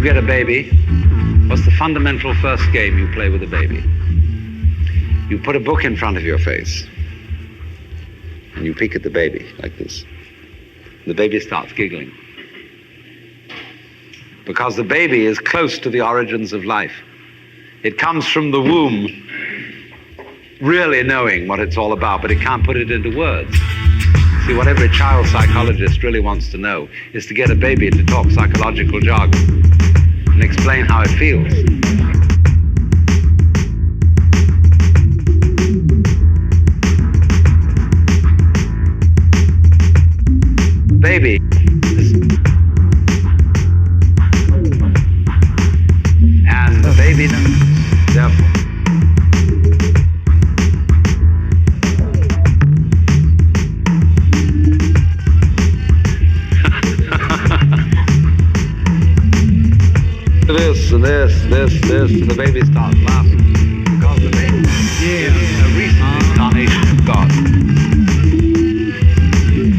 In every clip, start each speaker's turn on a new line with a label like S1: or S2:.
S1: get a baby, what's the fundamental first game you play with a baby? You put a book in front of your face and you peek at the baby like this. The baby starts giggling because the baby is close to the origins of life. It comes from the womb really knowing what it's all about, but it can't put it into words. See, what every child psychologist really wants to know is to get a baby to talk psychological jargon and explain how it feels. Baby and the baby therefore this, and the baby starts laughing because the baby is a recent incarnation of God.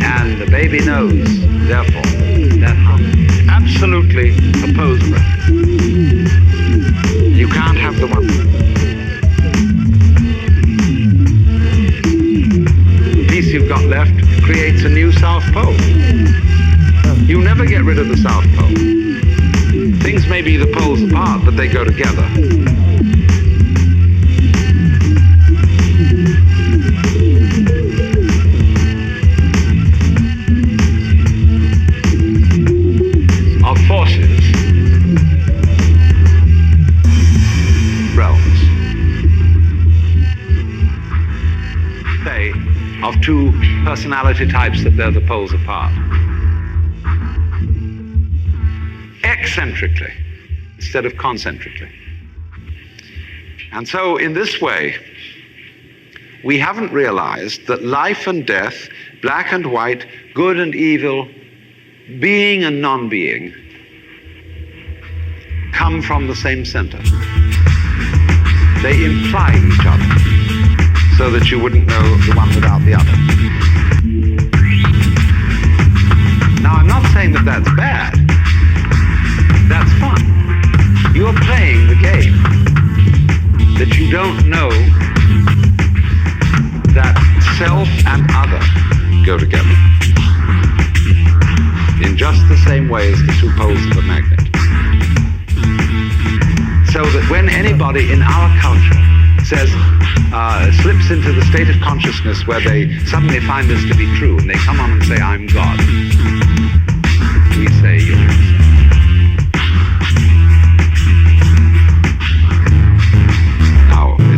S1: And the baby knows, therefore, that absolutely opposed breath. You can't have the one. The piece you've got left creates a new South Pole. You never get rid of the South Pole. Things may be the poles apart, but they go together. Of forces, realms, say, of two personality types that they're the poles apart. Eccentrically instead of concentrically. And so in this way, we haven't realized that life and death, black and white, good and evil, being and non-being, come from the same center. They imply each other so that you wouldn't know the one without the other. Now, I'm not saying that that's bad. That's fun. You're playing the game that you don't know that self and other go together in just the same way as the two poles of a magnet. So that when anybody in our culture says, slips into the state of consciousness where they suddenly find this to be true and they come on and say, I'm God, we say, you're insane.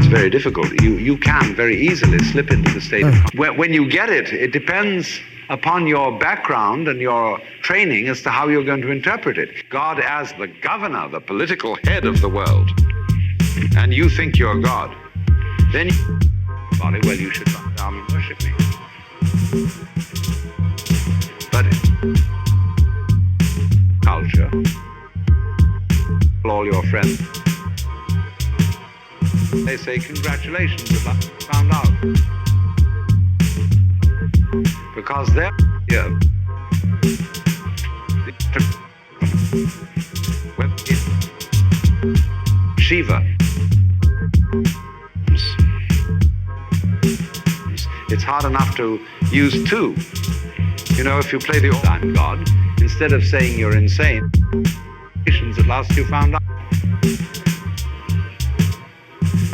S1: Very difficult. You can very easily slip into the state of when you get it, it depends upon your background and your training as to how you're going to interpret it. God as the governor, the political head of the world, and you think you're God, then well, you should bow down and worship me. But culture, all your friends, they say, congratulations, you found out. Because they're here. Shiva. It's hard enough to use two. You know, if you play the I'm God, instead of saying you're insane, at last you found out.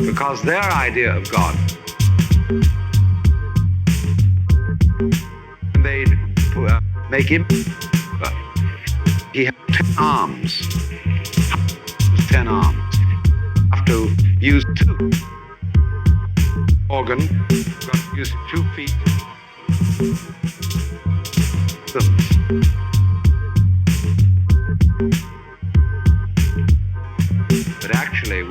S1: Because their idea of God, they make him, he has 10 arms, 10 arms. You have to use two organ, you've got to use 2 feet, but actually,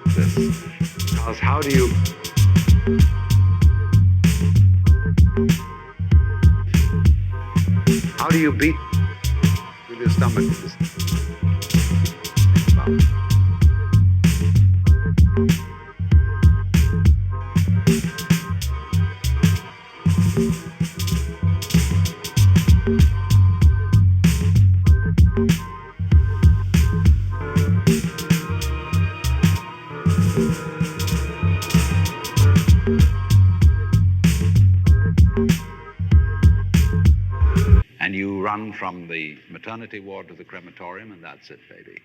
S1: because how do you beat with your stomach? And you run from the maternity ward to the crematorium, and that's it, baby.